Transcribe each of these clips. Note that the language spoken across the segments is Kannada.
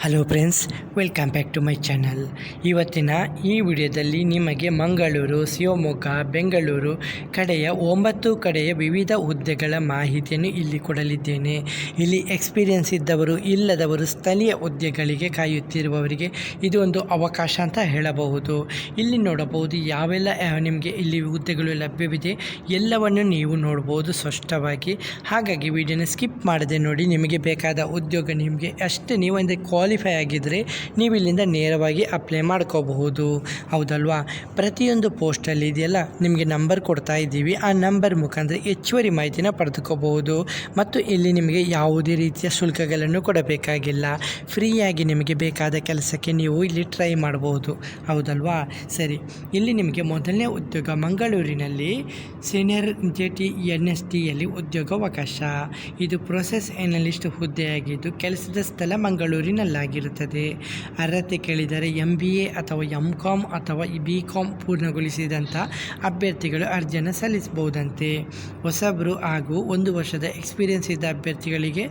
Hello friends, welcome back to my channel. ಇವತ್ತಿನ ಈ ವಿಡಿಯೋದಲ್ಲಿ ನಿಮಗೆ ಮಂಗಳೂರು, ಶಿವಮೊಗ್ಗ, ಬೆಂಗಳೂರು ಕಡೆಯ 9 ಕಡೆಯ ವಿವಿಧ ಹುದ್ದೆಗಳ ಮಾಹಿತಿಯನ್ನು ಇಲ್ಲಿ ಕೊಡಲಿದ್ದೇನೆ. ಇಲ್ಲಿ ಎಕ್ಸ್ಪೀರಿಯನ್ಸ್ ಇದ್ದವರು, ಇಲ್ಲದವರು, ಸ್ಥಳೀಯ ಹುದ್ದೆಗಳಿಗೆ ಕಾಯುತ್ತಿರುವವರಿಗೆ ಇದು ಒಂದು ಅವಕಾಶ ಅಂತ ಹೇಳಬಹುದು. ಇಲ್ಲಿ ನೋಡಬಹುದು ಯಾವೆಲ್ಲ ನಿಮಗೆ ಇಲ್ಲಿ ಹುದ್ದೆಗಳು ಲಭ್ಯವಿದೆ ಎಲ್ಲವನ್ನು ನೀವು ನೋಡ್ಬೋದು ಸ್ಪಷ್ಟವಾಗಿ. ಹಾಗಾಗಿ ವಿಡಿಯೋನ ಸ್ಕಿಪ್ ಮಾಡದೆ ನೋಡಿ. ನಿಮಗೆ ಬೇಕಾದ ಉದ್ಯೋಗ ನಿಮಗೆ ಅಷ್ಟೇ ನೀವು ಅಂದರೆ ಕ್ವಾಲಿಫೈ ಆಗಿದ್ದರೆ ನೀವು ಇಲ್ಲಿಂದ ನೇರವಾಗಿ ಅಪ್ಲೈ ಮಾಡ್ಕೋಬಹುದು, ಹೌದಲ್ವಾ. ಪ್ರತಿಯೊಂದು ಪೋಸ್ಟಲ್ಲಿ ಇದೆಯಲ್ಲ ನಿಮಗೆ ನಂಬರ್ ಕೊಡ್ತಾ ಇದ್ದೀವಿ. ಆ ನಂಬರ್ ಮುಖಾಂತರ ಹೆಚ್ಚುವರಿ ಮಾಹಿತಿನ ಪಡೆದುಕೋಬಹುದು. ಮತ್ತು ಇಲ್ಲಿ ನಿಮಗೆ ಯಾವುದೇ ರೀತಿಯ ಶುಲ್ಕಗಳನ್ನು ಕೊಡಬೇಕಾಗಿಲ್ಲ. ಫ್ರೀಯಾಗಿ ನಿಮಗೆ ಬೇಕಾದ ಕೆಲಸಕ್ಕೆ ನೀವು ಇಲ್ಲಿ ಟ್ರೈ ಮಾಡಬಹುದು, ಹೌದಲ್ವಾ. ಸರಿ, ಇಲ್ಲಿ ನಿಮಗೆ ಮೊದಲನೇ ಉದ್ಯೋಗ ಮಂಗಳೂರಿನಲ್ಲಿ ಸೀನಿಯರ್ NSTಯಲ್ಲಿ ಉದ್ಯೋಗಾವಕಾಶ. ಇದು ಪ್ರೊಸೆಸ್ ಎನಲಿಸ್ಟ್ ಹುದ್ದೆಯಾಗಿದ್ದು ಕೆಲಸದ ಸ್ಥಳ ಮಂಗಳೂರಿನಲ್ಲಾಗಿರುತ್ತದೆ. ಅರ್ಹತೆ ಕೇಳಿದರೆ MBA ಅಥವಾ MCOM ಅಥವಾ BCom ಪೂರ್ಣಗೊಳಿಸಿದಂಥ ಅಭ್ಯರ್ಥಿಗಳು ಅರ್ಜಿಯನ್ನು ಸಲ್ಲಿಸಬಹುದಂತೆ. ಹೊಸಬರು ಹಾಗೂ 1 ವರ್ಷದ ಎಕ್ಸ್ಪೀರಿಯನ್ಸ್ ಇದ್ದ ಅಭ್ಯರ್ಥಿಗಳಿಗೆ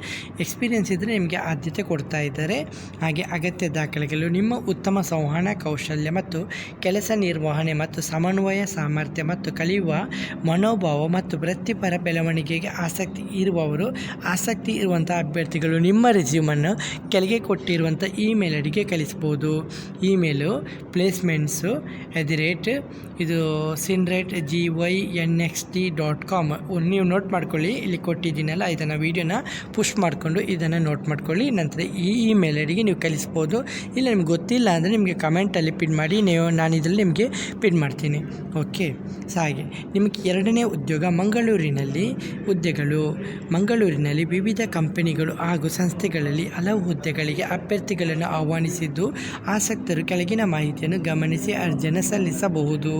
ಎಕ್ಸ್ಪೀರಿಯನ್ಸ್ ಇದ್ದರೆ ನಿಮಗೆ ಆದ್ಯತೆ ಕೊಡ್ತಾ ಇದ್ದಾರೆ. ಹಾಗೆ ಅಗತ್ಯ ದಾಖಲೆಗಳು ನಿಮ್ಮ ಉತ್ತಮ ಸಂವಹನ ಕೌಶಲ್ಯ ಮತ್ತು ಕೆಲಸ ನಿರ್ವಹಣೆ ಮತ್ತು ಸಮನ್ವಯ ಸಾಮರ್ಥ್ಯ ಮತ್ತು ಕಲಿಯುವ ಮನೋಭಾವ ಮತ್ತು ವೃತ್ತಿಪರ ಬೆಳವಣಿಗೆಗೆ ಆಸಕ್ತಿ ಇರುವಂಥ ಅಭ್ಯರ್ಥಿಗಳು ನಿಮ್ಮ ರೆಸ್ಯೂಮನ್ನು ಕೆಳಗೆ ಕೊಟ್ಟಿರುವಂಥ ಇಮೇಲ್ ಐಡಿಗೆ ಕಳಿಸ್ಬೋದು. ಇಮೇಲು ಪ್ಲೇಸ್ಮೆಂಟ್ಸು ಇದು sinrate@gyNXT.com. ನೀವು ನೋಟ್ ಮಾಡ್ಕೊಳ್ಳಿ, ಇಲ್ಲಿ ಕೊಟ್ಟಿದ್ದೀನಲ್ಲ ಇದನ್ನು ವೀಡಿಯೋನ ಪುಷ್ ಮಾಡಿಕೊಂಡು ಇದನ್ನು ನೋಟ್ ಮಾಡ್ಕೊಳ್ಳಿ. ನಂತರ ಈ ಇಮೇಲ್ ಐಡಿಗೆ ನೀವು ಕಳಿಸ್ಬೋದು. ಇಲ್ಲ ನಿಮ್ಗೆ ಗೊತ್ತಿಲ್ಲ ಅಂದರೆ ನಿಮಗೆ ಕಮೆಂಟಲ್ಲಿ ಪಿನ್ ಮಾಡಿ, ನಾನು ಇದರಲ್ಲಿ ನಿಮಗೆ ಪಿನ್ ಮಾಡ್ತೀನಿ. ಓಕೆ. ಹಾಗೆ ನಿಮಗೆ ಎರಡನೇ ಉದ್ಯೋಗ ಮಂಗಳೂರಿನಲ್ಲಿ ಹುದ್ದೆಗಳು. ಮಂಗಳೂರಿನಲ್ಲಿ ವಿವಿಧ ಕಂಪನಿಗಳು ಹಾಗೂ ಸಂಸ್ಥೆಗಳಲ್ಲಿ ಹಲವು ಹುದ್ದೆಗಳಿಗೆ ಅಭ್ಯರ್ಥಿಗಳನ್ನು ಆಹ್ವಾನಿಸಿದ್ದು ಆಸಕ್ತರು ಕೆಳಗಿನ ಮಾಹಿತಿಯನ್ನು ಗಮನಿಸಿ ಅರ್ಜಿಯನ್ನು ಸಲ್ಲಿಸಬಹುದು.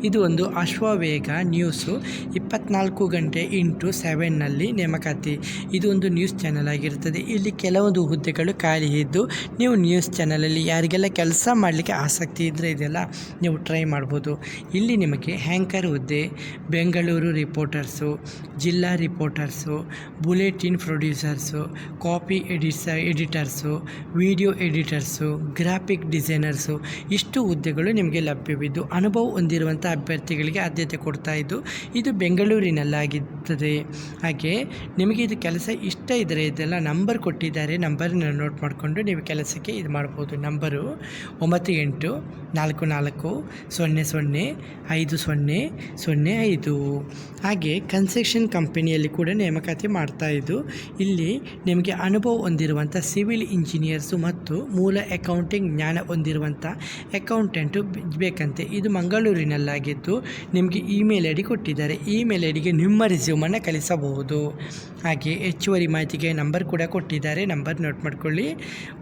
ಇದು ಒಂದು ಅಶ್ವವೇಗ ನ್ಯೂಸು 24 ಗಂಟೆ ಇಂಟು 7ನಲ್ಲಿ ನೇಮಕಾತಿ. ಇದು ಒಂದು ನ್ಯೂಸ್ ಚಾನಲ್ ಆಗಿರುತ್ತದೆ. ಇಲ್ಲಿ ಕೆಲವೊಂದು ಹುದ್ದೆಗಳು ಖಾಲಿ ಇದ್ದು ನೀವು ನ್ಯೂಸ್ ಚಾನಲಲ್ಲಿ ಯಾರಿಗೆಲ್ಲ ಕೆಲಸ ಮಾಡಲಿಕ್ಕೆ ಆಸಕ್ತಿ ಇದ್ದರೆ ಇದೆಲ್ಲ ನೀವು ಟ್ರೈ ಮಾಡ್ಬೋದು. ಇಲ್ಲಿ ನಿಮಗೆ ಹ್ಯಾಂಕರ್ ಹುದ್ದೆ, ಬೆಂಗಳೂರು ರಿಪೋರ್ಟರ್ಸು, ಜಿಲ್ಲಾ reporters, bulletin producers, copy editors, video editors, graphic designers, ಇಷ್ಟು ಹುದ್ದೆಗಳು ನಿಮಗೆ ಲಭ್ಯವಿದ್ದು ಅನುಭವ ಹೊಂದಿರುವಂಥ ಅಭ್ಯರ್ಥಿಗಳಿಗೆ ಆದ್ಯತೆ ಕೊಡ್ತಾ ಇದ್ದು ಇದು ಬೆಂಗಳೂರಿನಲ್ಲಾಗಿರ್ತದೆ. ಹಾಗೆ ನಿಮಗೆ ಇದು ಕೆಲಸ ಇಷ್ಟ ಇದ್ದರೆ ಇದೆಲ್ಲ ನಂಬರ್ ಕೊಟ್ಟಿದ್ದಾರೆ, ನಂಬರ್ನ ನೋಟ್ ಮಾಡಿಕೊಂಡು ನೀವು ಕೆಲಸಕ್ಕೆ ಇದು ಮಾಡ್ಬೋದು. ನಂಬರು 9844005005. ಹಾಗೆ ಕನ್ಸ್ಟ್ರಕ್ಷನ್ ಕಂಪನಿಯಲ್ಲಿ ಕೂಡ ನೇಮಕಾತಿ ಮಾಡ್ತಾ ಇದ್ದು ಇಲ್ಲಿ ನಿಮಗೆ ಅನುಭವ ಹೊಂದಿರುವಂಥ ಸಿವಿಲ್ ಇಂಜಿನಿಯರ್ಸು ಮತ್ತು ಮೂಲ ಅಕೌಂಟಿಂಗ್ ಜ್ಞಾನ ಹೊಂದಿರುವಂಥ ಅಕೌಂಟೆಂಟು ಬೇಕಂತೆ. ಇದು ಮಂಗಳೂರಿನಲ್ಲಾಗಿದ್ದು ನಿಮಗೆ ಇಮೇಲ್ ಐಡಿ ಕೊಟ್ಟಿದ್ದಾರೆ. ಇಮೇಲ್ ಐಡಿಗೆ ನಿಮ್ಮ ರೆಸ್ಯೂಮನ್ನು ಕಳಿಸಬಹುದು. ಹಾಗೆ ಹೆಚ್ಚುವರಿ ಮಾಹಿತಿಗೆ ನಂಬರ್ ಕೂಡ ಕೊಟ್ಟಿದ್ದಾರೆ, ನಂಬರ್ ನೋಟ್ ಮಾಡ್ಕೊಳ್ಳಿ.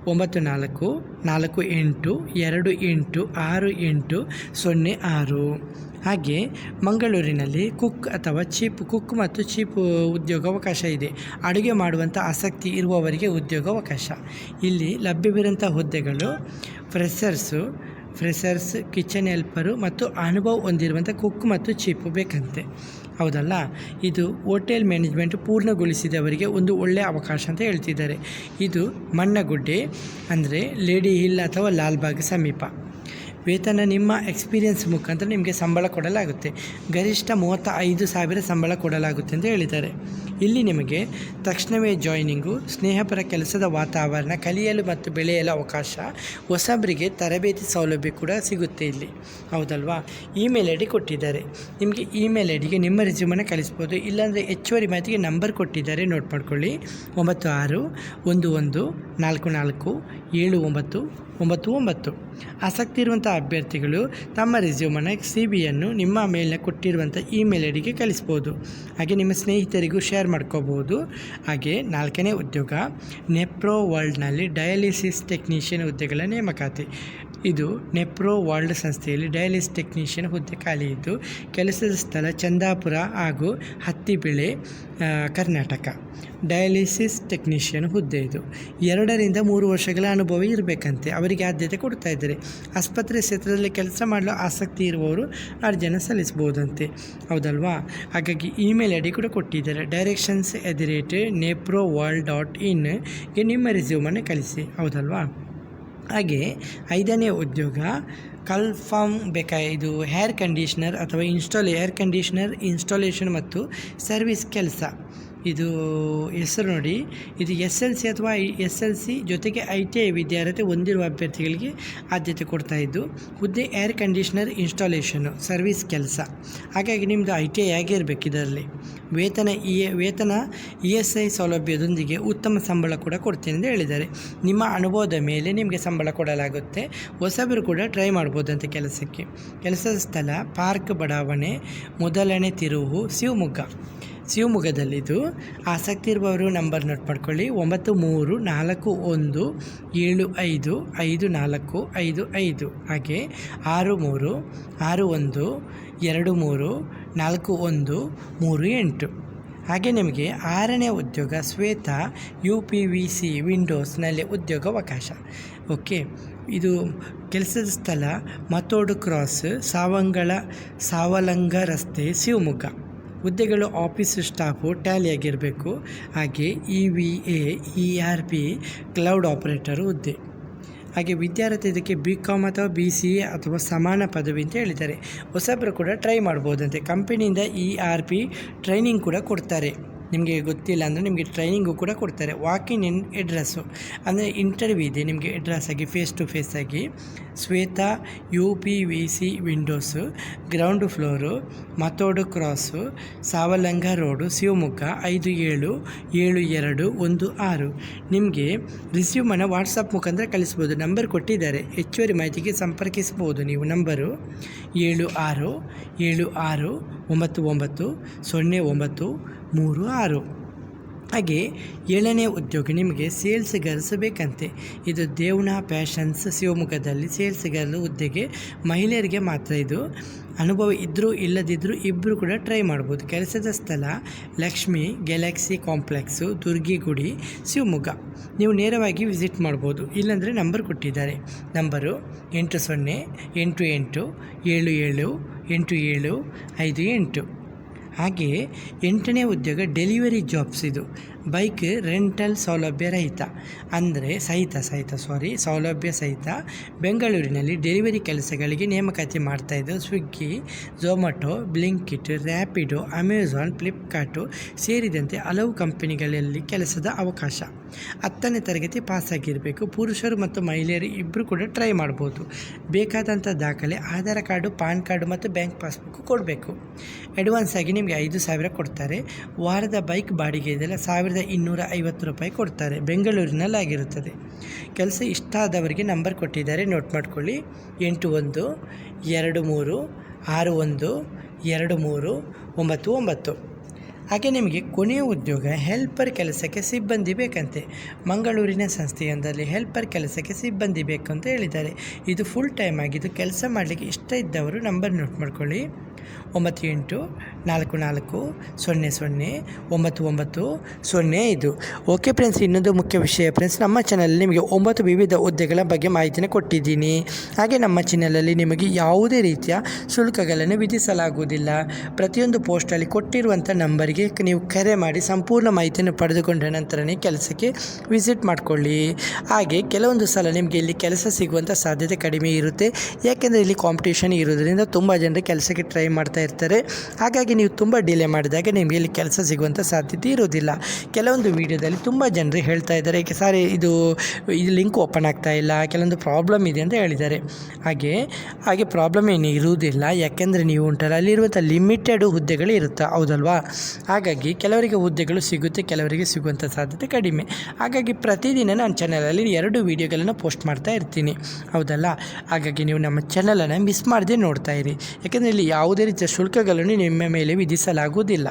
9428286806. ಹಾಗೆ ಮಂಗಳೂರಿನಲ್ಲಿ ಕುಕ್ ಮತ್ತು ಚೀಪ್ ಉದ್ಯೋಗಾವಕಾಶ ಇದೆ. ಅಡುಗೆ ಮಾಡುವಂಥ ಆಸಕ್ತಿ ಇರುವವರಿಗೆ ಉದ್ಯೋಗಾವಕಾಶ. ಇಲ್ಲಿ ಲಭ್ಯವಿರುವಂಥ ಹುದ್ದೆಗಳು ಫ್ರೆಷರ್ಸ್, ಕಿಚನ್ ಹೆಲ್ಪರು ಮತ್ತು ಅನುಭವ ಹೊಂದಿರುವಂಥ ಕುಕ್ ಮತ್ತು ಚೀಪ್ ಬೇಕಂತೆ, ಹೌದಲ್ಲ. ಇದು ಹೋಟೆಲ್ ಮ್ಯಾನೇಜ್ಮೆಂಟ್ ಪೂರ್ಣಗೊಳಿಸಿದವರಿಗೆ ಒಂದು ಒಳ್ಳೆಯ ಅವಕಾಶ ಅಂತ ಹೇಳ್ತಿದ್ದಾರೆ. ಇದು ಮಣ್ಣಗುಡ್ಡೆ ಅಂದರೆ ಲೇಡಿ ಹಿಲ್ ಅಥವಾ ಲಾಲ್ಬಾಗ್ ಸಮೀಪ. ವೇತನ ನಿಮ್ಮ ಎಕ್ಸ್ಪೀರಿಯನ್ಸ್ ಮುಖಾಂತರ ನಿಮಗೆ ಸಂಬಳ ಕೊಡಲಾಗುತ್ತೆ. ಗರಿಷ್ಠ 35,000 ಸಂಬಳ ಕೊಡಲಾಗುತ್ತೆ ಅಂತ ಹೇಳಿದ್ದಾರೆ. ಇಲ್ಲಿ ನಿಮಗೆ ತಕ್ಷಣವೇ ಜಾಯ್ನಿಂಗು, ಸ್ನೇಹಪರ ಕೆಲಸದ ವಾತಾವರಣ, ಕಲಿಯಲು ಮತ್ತು ಬೆಳೆಯಲು ಅವಕಾಶ, ಹೊಸಬರಿಗೆ ತರಬೇತಿ ಸೌಲಭ್ಯ ಕೂಡ ಸಿಗುತ್ತೆ ಇಲ್ಲಿ, ಹೌದಲ್ವಾ. ಇಮೇಲ್ ಐಡಿ ಕೊಟ್ಟಿದ್ದಾರೆ. ನಿಮಗೆ ಇಮೇಲ್ ಐಡಿಗೆ ನಿಮ್ಮ ರೆಸ್ಯೂಮನ್ನು ಕಳಿಸ್ಬೋದು. ಇಲ್ಲಾಂದರೆ ಹೆಚ್ಚುವರಿ ಮಾಹಿತಿಗೆ ನಂಬರ್ ಕೊಟ್ಟಿದ್ದಾರೆ, ನೋಟ್ ಮಾಡ್ಕೊಳ್ಳಿ. 9611447999. ಆಸಕ್ತಿ ಇರುವಂಥ ಅಭ್ಯರ್ಥಿಗಳು ತಮ್ಮ ರೆಸ್ಯೂಮನ್ನು CVಯನ್ನು ನಿಮ್ಮ ಮೇಲ್ನ ಕೊಟ್ಟಿರುವಂಥ ಇಮೇಲ್ ಐಡಿಗೆ ಕಳಿಸ್ಬೋದು. ಹಾಗೆ ನಿಮ್ಮ ಸ್ನೇಹಿತರಿಗೂ ಶೇರ್ ಮಾಡ್ಕೋಬೋದು. ಹಾಗೆ 4ನೇ ಉದ್ಯೋಗ ನೆಪ್ರೋ ವರ್ಲ್ಡ್ನಲ್ಲಿ ಡಯಾಲಿಸಿಸ್ ಟೆಕ್ನಿಷಿಯನ್ ಹುದ್ದೆಗಳ ನೇಮಕಾತಿ. ಇದು ನೆಪ್ರೋ ವರ್ಲ್ಡ್ ಸಂಸ್ಥೆಯಲ್ಲಿ ಡಯಾಲಿಸಿಸ್ ಟೆಕ್ನಿಷಿಯನ್ ಹುದ್ದೆ ಖಾಲಿ ಇದ್ದು ಕೆಲಸದ ಸ್ಥಳ ಚಂದಾಪುರ ಹಾಗೂ ಹತ್ತಿಬೆಳೆ, ಕರ್ನಾಟಕ. ಡಯಾಲಿಸಿಸ್ ಟೆಕ್ನಿಷಿಯನ್ ಹುದ್ದೆ ಇದು 2 ರಿಂದ 3 ವರ್ಷಗಳ ಅನುಭವ ಇರಬೇಕಂತೆ. ಅವರಿಗೆ ಆದ್ಯತೆ ಕೊಡ್ತಾ ಇದ್ದಾರೆ. ಆಸ್ಪತ್ರೆ ಕ್ಷೇತ್ರದಲ್ಲಿ ಕೆಲಸ ಮಾಡಲು ಆಸಕ್ತಿ ಇರುವವರು ಅರ್ಜಿಯನ್ನು ಸಲ್ಲಿಸ್ಬೋದಂತೆ, ಹೌದಲ್ವಾ. ಹಾಗಾಗಿ ಇಮೇಲ್ ಐಡಿ ಕೂಡ ಕೊಟ್ಟಿದ್ದಾರೆ. directions@neproworld.in ಗೆ ನಿಮ್ಮ ರೆಸ್ಯೂಮನ್ನು ಕಳಿಸಿ, ಹೌದಲ್ವಾ. ಹಾಗೆ 5ನೇ ಉದ್ಯೋಗ ಕಲ್ಫಾರ್ಮ್ ಇದು ಹೇರ್ ಕಂಡೀಷ್ನರ್ ಅಥವಾ ಏರ್ ಕಂಡೀಷ್ನರ್ ಇನ್ಸ್ಟಾಲೇಷನ್ ಮತ್ತು ಸರ್ವಿಸ್ ಕೆಲಸ. ಇದು ಹೆಸರು ನೋಡಿ, ಇದು SLC ಅಥವಾ SLC ಜೊತೆಗೆ ITI ವಿದ್ಯಾರ್ಹತೆ ಹೊಂದಿರುವ ಅಭ್ಯರ್ಥಿಗಳಿಗೆ ಆದ್ಯತೆ ಕೊಡ್ತಾಯಿದ್ದು. ಹುದ್ದೆ ಏರ್ ಕಂಡೀಷ್ನರ್ ಇನ್ಸ್ಟಾಲೇಷನು ಸರ್ವಿಸ್ ಕೆಲಸ. ಹಾಗಾಗಿ ನಿಮ್ಮದು ITI ಆಗಿರಬೇಕು. ಇದರಲ್ಲಿ ವೇತನ ESI ಸೌಲಭ್ಯದೊಂದಿಗೆ ಉತ್ತಮ ಸಂಬಳ ಕೂಡ ಕೊಡ್ತೀನಿ ಅಂತ ಹೇಳಿದ್ದಾರೆ. ನಿಮ್ಮ ಅನುಭವದ ಮೇಲೆ ನಿಮಗೆ ಸಂಬಳ ಕೊಡಲಾಗುತ್ತೆ. ಹೊಸಬರು ಕೂಡ ಟ್ರೈ ಮಾಡ್ಬೋದಂತೆ ಕೆಲಸಕ್ಕೆ. ಕೆಲಸದ ಸ್ಥಳ ಪಾರ್ಕ್ ಬಡಾವಣೆ, ಮೊದಲನೇ ತಿರುವು, ಶಿವಮೊಗ್ಗದಲ್ಲಿದ್ದು. ಆಸಕ್ತಿ ಇರುವವರು ನಂಬರ್ ನೋಟ್ ಮಾಡ್ಕೊಳ್ಳಿ, 9341755455. ಹಾಗೆ 6361234138. ಹಾಗೆ ನಿಮಗೆ 6ನೇ ಉದ್ಯೋಗ ಶ್ವೇತಾ UPVC ವಿಂಡೋಸ್ನಲ್ಲಿ ಉದ್ಯೋಗಾವಕಾಶ. ಓಕೆ, ಇದು ಕೆಲಸದ ಸ್ಥಳ ಮತೋಡು ಕ್ರಾಸ್, ಸಾವಲಂಗ ರಸ್ತೆ, ಶಿವಮೊಗ್ಗ. ಹುದ್ದೆಗಳು ಆಫೀಸ್ ಸ್ಟಾಫು ಟ್ಯಾಲಿ ಆಗಿರಬೇಕು. ಹಾಗೆ EVA ERP ಕ್ಲೌಡ್ ಆಪರೇಟರ್ ಹುದ್ದೆ. ಹಾಗೆ ವಿದ್ಯಾರ್ಥಿ ಇದಕ್ಕೆ BCom ಅಥವಾ BCA ಅಥವಾ ಸಮಾನ ಪದವಿ ಅಂತ ಹೇಳಿದ್ದಾರೆ. ಹೊಸಬರು ಕೂಡ ಟ್ರೈ ಮಾಡ್ಬೋದಂತೆ. ಕಂಪನಿಯಿಂದ ERP ಟ್ರೈನಿಂಗ್ ಕೂಡ ಕೊಡ್ತಾರೆ. ನಿಮಗೆ ಗೊತ್ತಿಲ್ಲ ಅಂದರೆ ನಿಮಗೆ ಟ್ರೈನಿಂಗು ಕೂಡ ಕೊಡ್ತಾರೆ. ವಾಕಿನ್ ಅಡ್ರೆಸ್ಸು ಅಂದರೆ ಇಂಟರ್ವ್ಯೂ ಇದೆ ನಿಮಗೆ ಅಡ್ರೆಸ್ ಆಗಿ ಫೇಸ್ ಟು ಫೇಸ್ ಆಗಿ. Shweta UPVC windows, ground floor, ಮತೋಡು ಕ್ರಾಸು, ಸಾವಲಂಗ ರೋಡು, ಶಿವಮೊಗ್ಗ 577216. ನಿಮಗೆ ರಿಸ್ಯೂಮನ್ನು ವಾಟ್ಸಪ್ ಮುಖಾಂತರ ಕಳಿಸ್ಬೋದು. ನಂಬರ್ ಕೊಟ್ಟಿದ್ದಾರೆ. ಹೆಚ್ಚುವರಿ ಮಾಹಿತಿಗೆ ಸಂಪರ್ಕಿಸ್ಬೋದು. ನೀವು ನಂಬರು 7696990936. ಹಾಗೆ 7ನೇ ಉದ್ಯೋಗ ನಿಮಗೆ ಸೇಲ್ಸ್ ಗರ್ಲ್ಸ್ ಬೇಕಂತೆ. ಇದು ದೇವನಾ ಫ್ಯಾಷನ್ಸ್ ಶಿವಮೊಗ್ಗದಲ್ಲಿ ಸೇಲ್ಸ್ ಗರ್ಲ್ ಹುದ್ದೆಗೆ ಮಹಿಳೆಯರಿಗೆ ಮಾತ್ರ. ಇದು ಅನುಭವ ಇದ್ದರೂ ಇಲ್ಲದಿದ್ದರೂ ಇಬ್ಬರು ಕೂಡ ಟ್ರೈ ಮಾಡ್ಬೋದು. ಕೆಲಸದ ಸ್ಥಳ ಲಕ್ಷ್ಮಿ ಗ್ಯಾಲಕ್ಸಿ ಕಾಂಪ್ಲೆಕ್ಸು, ದುರ್ಗಿಗುಡಿ, ಶಿವಮೊಗ್ಗ. ನೀವು ನೇರವಾಗಿ ವಿಸಿಟ್ ಮಾಡ್ಬೋದು. ಇಲ್ಲಾಂದರೆ ನಂಬರ್ ಕೊಟ್ಟಿದ್ದಾರೆ. ನಂಬರು 8088778758. ಹಾಗೆ 8ನೇ ಉದ್ಯೋಗ ಡೆಲಿವರಿ ಜಾಬ್ಸ್. ಇದು ಬೈಕ್ ರೆಂಟಲ್ ಸೌಲಭ್ಯ ಸಹಿತ ಬೆಂಗಳೂರಿನಲ್ಲಿ ಡೆಲಿವರಿ ಕೆಲಸಗಳಿಗೆ ನೇಮಕಾತಿ ಮಾಡ್ತಾಯಿದ್ದು. ಸ್ವಿಗ್ಗಿ, ಝೊಮ್ಯಾಟೊ, ಬ್ಲಿಂಕಿಟ್, ರ್ಯಾಪಿಡೋ, ಅಮೆಝಾನ್, ಫ್ಲಿಪ್ಕಾರ್ಟು ಸೇರಿದಂತೆ ಹಲವು ಕಂಪನಿಗಳಲ್ಲಿ ಕೆಲಸದ ಅವಕಾಶ. 10ನೇ ತರಗತಿ ಪಾಸಾಗಿರಬೇಕು. ಪುರುಷರು ಮತ್ತು ಮಹಿಳೆಯರು ಇಬ್ಬರು ಕೂಡ ಟ್ರೈ ಮಾಡ್ಬೋದು. ಬೇಕಾದಂಥ ದಾಖಲೆ ಆಧಾರ್ ಕಾರ್ಡು, ಪಾನ್ ಕಾರ್ಡು ಮತ್ತು ಬ್ಯಾಂಕ್ ಪಾಸ್ಬುಕ್ ಕೊಡಬೇಕು. ಅಡ್ವಾನ್ಸ್ ಆಗಿ ನಿಮಗೆ 5,000 ಕೊಡ್ತಾರೆ. ವಾರದ ಬೈಕ್ ಬಾಡಿಗೆ ಇದೆಲ್ಲ 1,250 ರೂಪಾಯಿ ಕೊಡ್ತಾರೆ. ಬೆಂಗಳೂರಿನಲ್ಲಿ ಆಗಿರುತ್ತದೆ. ಕೆಲಸ ಇಷ್ಟ ಆದವರಿಗೆ ನಂಬರ್ ಕೊಟ್ಟಿದ್ದಾರೆ, ನೋಟ್ ಮಾಡ್ಕೊಳ್ಳಿ. 8123612399. ಹಾಗೆ ನಿಮಗೆ ಕೊನೆಯ ಉದ್ಯೋಗ ಹೆಲ್ಪರ್ ಕೆಲಸಕ್ಕೆ ಸಿಬ್ಬಂದಿ ಬೇಕಂತೆ. ಮಂಗಳೂರಿನ ಸಂಸ್ಥೆಯೊಂದರಲ್ಲಿ ಹೆಲ್ಪರ್ ಕೆಲಸಕ್ಕೆ ಸಿಬ್ಬಂದಿ ಬೇಕು ಅಂತ ಹೇಳಿದ್ದಾರೆ. ಇದು ಫುಲ್ ಟೈಮ್ ಆಗಿದ್ದು. ಕೆಲಸ ಮಾಡಲಿಕ್ಕೆ ಇಷ್ಟ ಇದ್ದವರು ನಂಬರ್ ನೋಟ್ ಮಾಡ್ಕೊಳ್ಳಿ, 9844009995. ಓಕೆ ಫ್ರೆಂಡ್ಸ್, ಇನ್ನೊಂದು ಮುಖ್ಯ ವಿಷಯ ಫ್ರೆಂಡ್ಸ್, ನಮ್ಮ ಚಾನಲಲ್ಲಿ ನಿಮಗೆ 9 ವಿವಿಧ ಹುದ್ದೆಗಳ ಬಗ್ಗೆ ಮಾಹಿತಿನ ಕೊಟ್ಟಿದ್ದೀನಿ. ಹಾಗೆ ನಮ್ಮ ಚಾನಲಲ್ಲಿ ನಿಮಗೆ ಯಾವುದೇ ರೀತಿಯ ಶುಲ್ಕಗಳನ್ನು ವಿಧಿಸಲಾಗುವುದಿಲ್ಲ. ಪ್ರತಿಯೊಂದು ಪೋಸ್ಟಲ್ಲಿ ಕೊಟ್ಟಿರುವಂಥ ನಂಬರ್ಗೆ ನೀವು ಕರೆ ಮಾಡಿ ಸಂಪೂರ್ಣ ಮಾಹಿತಿಯನ್ನು ಪಡೆದುಕೊಂಡ ನಂತರನೇ ಕೆಲಸಕ್ಕೆ ವಿಸಿಟ್ ಮಾಡಿಕೊಳ್ಳಿ. ಹಾಗೆ ಕೆಲವೊಂದು ಸಲ ನಿಮಗೆ ಇಲ್ಲಿ ಕೆಲಸ ಸಿಗುವಂಥ ಸಾಧ್ಯತೆ ಕಡಿಮೆ ಇರುತ್ತೆ. ಯಾಕೆಂದರೆ ಇಲ್ಲಿ ಕಾಂಪಿಟೇಷನ್ ಇರೋದರಿಂದ ತುಂಬ ಜನರು ಕೆಲಸಕ್ಕೆ ಟ್ರೈ ಮಾಡ್ತಾ ಇರ್ತಾರೆ. ಹಾಗಾಗಿ ನೀವು ತುಂಬ ಡಿಲೇ ಮಾಡಿದಾಗ ನಿಮಗೆ ಇಲ್ಲಿ ಕೆಲಸ ಸಿಗುವಂಥ ಸಾಧ್ಯತೆ ಇರೋದಿಲ್ಲ. ಕೆಲವೊಂದು ವಿಡಿಯೋದಲ್ಲಿ ತುಂಬ ಜನರು ಹೇಳ್ತಾ ಇದ್ದಾರೆ, ಸಾರಿ ಇದು ಲಿಂಕ್ ಓಪನ್ ಆಗ್ತಾ ಇಲ್ಲ, ಕೆಲವೊಂದು ಪ್ರಾಬ್ಲಮ್ ಇದೆ ಅಂತ ಹೇಳಿದ್ದಾರೆ. ಹಾಗೆ ಪ್ರಾಬ್ಲಮ್ ಏನು ಇರುವುದಿಲ್ಲ. ಯಾಕೆಂದರೆ ನೀವು ಉಂಟಲ್ಲ, ಅಲ್ಲಿರುವಂಥ ಲಿಮಿಟೆಡ್ ಹುದ್ದೆಗಳು ಇರುತ್ತೆ, ಹೌದಲ್ವಾ? ಹಾಗಾಗಿ ಕೆಲವರಿಗೆ ಹುದ್ದೆಗಳು ಸಿಗುತ್ತೆ, ಕೆಲವರಿಗೆ ಸಿಗುವಂಥ ಸಾಧ್ಯತೆ ಕಡಿಮೆ. ಹಾಗಾಗಿ ಪ್ರತಿದಿನ ನಾನು ಚಾನಲಲ್ಲಿ 2 ವೀಡಿಯೋಗಳನ್ನು ಪೋಸ್ಟ್ ಮಾಡ್ತಾ ಇರ್ತೀನಿ, ಹೌದಲ್ಲ? ಹಾಗಾಗಿ ನೀವು ನಮ್ಮ ಚಾನಲನ್ನು ಮಿಸ್ ಮಾಡದೆ ನೋಡ್ತಾ ಇರಿ. ಯಾಕೆಂದರೆ ಇಲ್ಲಿ ಯಾವುದೇ ರೀತಿಯ ಶುಲ್ಕಗಳನ್ನು ನಿಮ್ಮ ಮೇಲೆ ವಿಧಿಸಲಾಗುವುದಿಲ್ಲ.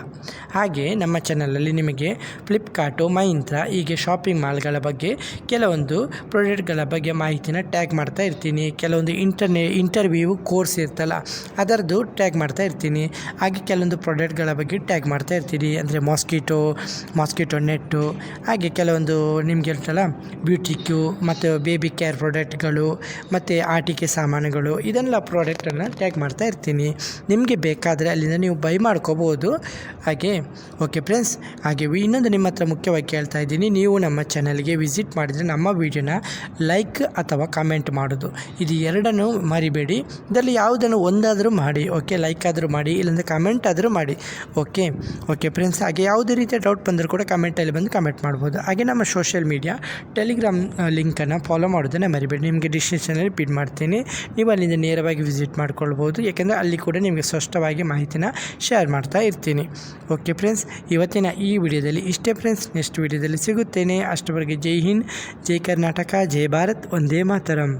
ಹಾಗೆ ನಮ್ಮ ಚಾನಲಲ್ಲಿ ನಿಮಗೆ ಫ್ಲಿಪ್ಕಾರ್ಟು, ಮೈಂತ್ರ ಹೀಗೆ ಶಾಪಿಂಗ್ ಮಾಲ್ಗಳ ಬಗ್ಗೆ, ಕೆಲವೊಂದು ಪ್ರಾಡಕ್ಟ್ಗಳ ಬಗ್ಗೆ ಮಾಹಿತಿನ ಟ್ಯಾಗ್ ಮಾಡ್ತಾ ಇರ್ತೀನಿ. ಕೆಲವೊಂದು ಇಂಟರ್ವ್ಯೂ ಕೋರ್ಸ್ ಇರ್ತಲ್ಲ, ಅದರದ್ದು ಟ್ಯಾಗ್ ಮಾಡ್ತಾ ಇರ್ತೀನಿ. ಹಾಗೆ ಕೆಲವೊಂದು ಪ್ರಾಡಕ್ಟ್ಗಳ ಬಗ್ಗೆ ಟ್ಯಾಗ್ ಮಾಡ್ತಾ ಇರ್ತೀನಿ. ಅಂದರೆ ಮಾಸ್ಕಿಟೋ ನೆಟ್ಟು, ಹಾಗೆ ಕೆಲವೊಂದು ನಿಮಗೆ ಇರ್ತಲ್ಲ ಬ್ಯೂಟಿಕ್ಕು ಮತ್ತು ಬೇಬಿ ಕೇರ್ ಪ್ರಾಡಕ್ಟ್ಗಳು ಮತ್ತು ಆಟಿಕೆ ಸಾಮಾನುಗಳು, ಇದೆಲ್ಲ ಪ್ರಾಡಕ್ಟನ್ನು ಟ್ಯಾಗ್ ಮಾಡ್ತಾ ಇರ್ತೀನಿ. ನಿಮ್ಮ ನಿಮಗೆ ಬೇಕಾದರೆ ಅಲ್ಲಿಂದ ನೀವು ಬೈ ಮಾಡ್ಕೋಬೋದು ಹಾಗೆ. ಓಕೆ ಫ್ರೆಂಡ್ಸ್, ಹಾಗೆ ಇನ್ನೊಂದು ನಿಮ್ಮ ಹತ್ರ ಮುಖ್ಯವಾಗಿ ಕೇಳ್ತಾ ಇದ್ದೀನಿ, ನೀವು ನಮ್ಮ ಚಾನಲ್ಗೆ ವಿಸಿಟ್ ಮಾಡಿದರೆ ನಮ್ಮ ವಿಡಿಯೋನ ಲೈಕ್ ಅಥವಾ ಕಮೆಂಟ್ ಮಾಡೋದು, ಇದು ಎರಡನ್ನೂ ಮರಿಬೇಡಿ. ಇದರಲ್ಲಿ ಯಾವುದನ್ನು ಒಂದಾದರೂ ಮಾಡಿ, ಓಕೆ. ಲೈಕ್ ಆದರೂ ಮಾಡಿ, ಇಲ್ಲಾಂದರೆ ಕಮೆಂಟ್ ಆದರೂ ಮಾಡಿ, ಓಕೆ. ಓಕೆ ಫ್ರೆಂಡ್ಸ್, ಹಾಗೆ ಯಾವುದೇ ರೀತಿಯ ಡೌಟ್ ಬಂದರೂ ಕೂಡ ಕಮೆಂಟಲ್ಲಿ ಬಂದು ಕಮೆಂಟ್ ಮಾಡ್ಬೋದು. ಹಾಗೆ ನಮ್ಮ ಸೋಷಿಯಲ್ ಮೀಡಿಯಾ ಟೆಲಿಗ್ರಾಮ್ ಲಿಂಕನ್ನು ಫಾಲೋ ಮಾಡೋದನ್ನು ಮರಿಬೇಡಿ. ನಿಮಗೆ ಡಿಸ್ಕ್ರಿಪ್ಷನಲ್ಲಿ ಪಿನ್ ಮಾಡ್ತೀನಿ, ನೀವು ಅಲ್ಲಿಂದ ನೇರವಾಗಿ ವಿಸಿಟ್ ಮಾಡ್ಕೊಳ್ಬೋದು. ಯಾಕೆಂದರೆ ಅಲ್ಲಿ ಕೂಡ ನಿಮಗೆ ಸ್ಪಷ್ಟವಾಗಿ ಮಾಹಿತಿನ ಶೇರ್ ಮಾಡ್ತಾ ಇರ್ತೀನಿ. ಓಕೆ ಫ್ರೆಂಡ್ಸ್, ಇವತ್ತಿನ ಈ ವಿಡಿಯೋದಲ್ಲಿ ಇಷ್ಟೇ ಫ್ರೆಂಡ್ಸ್. ನೆಕ್ಸ್ಟ್ ವಿಡಿಯೋದಲ್ಲಿ ಸಿಗುತ್ತೇನೆ. ಅಷ್ಟವರೆಗೆ ಜೈ ಹಿಂದ್, ಜೈ ಕರ್ನಾಟಕ, ಜೈ ಭಾರತ್, ವಂದೇ ಮಾತರಂ.